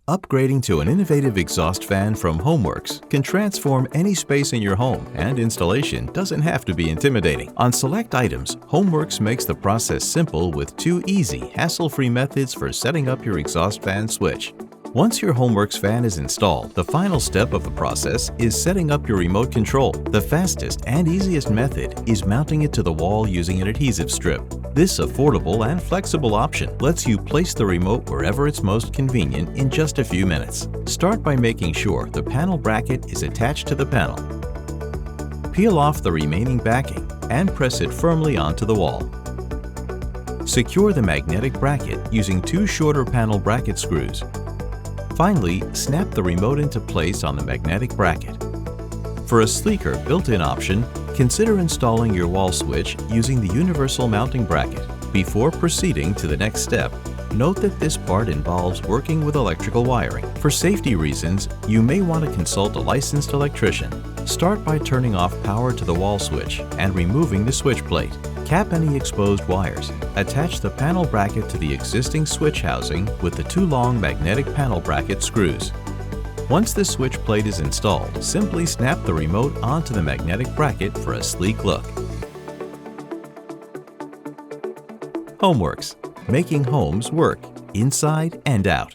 Upgrading to an innovative exhaust fan from HomeWorks can transform any space in your home, and installation doesn't have to be intimidating. On select items, HomeWorks makes the process simple with 2 easy, hassle-free methods for setting up your exhaust fan switch. Once your HomeWorks fan is installed, the final step of the process is setting up your remote control. The fastest and easiest method is mounting it to the wall using an adhesive strip. This affordable and flexible option lets you place the remote wherever it's most convenient in just a few minutes. Start by making sure the panel bracket is attached to the panel. Peel off the remaining backing and press it firmly onto the wall. Secure the magnetic bracket using 2 shorter panel bracket screws. Finally, snap the remote into place on the magnetic bracket. For a sleeker built-in option, consider installing your wall switch using the universal mounting bracket. Before proceeding to the next step, note that this part involves working with electrical wiring. For safety reasons, you may want to consult a licensed electrician. Start by turning off power to the wall switch and removing the switch plate. Cap any exposed wires. Attach the panel bracket to the existing switch housing with the 2 long magnetic panel bracket screws. Once the switch plate is installed, simply snap the remote onto the magnetic bracket for a sleek look. HomeWorks, making homes work inside and out.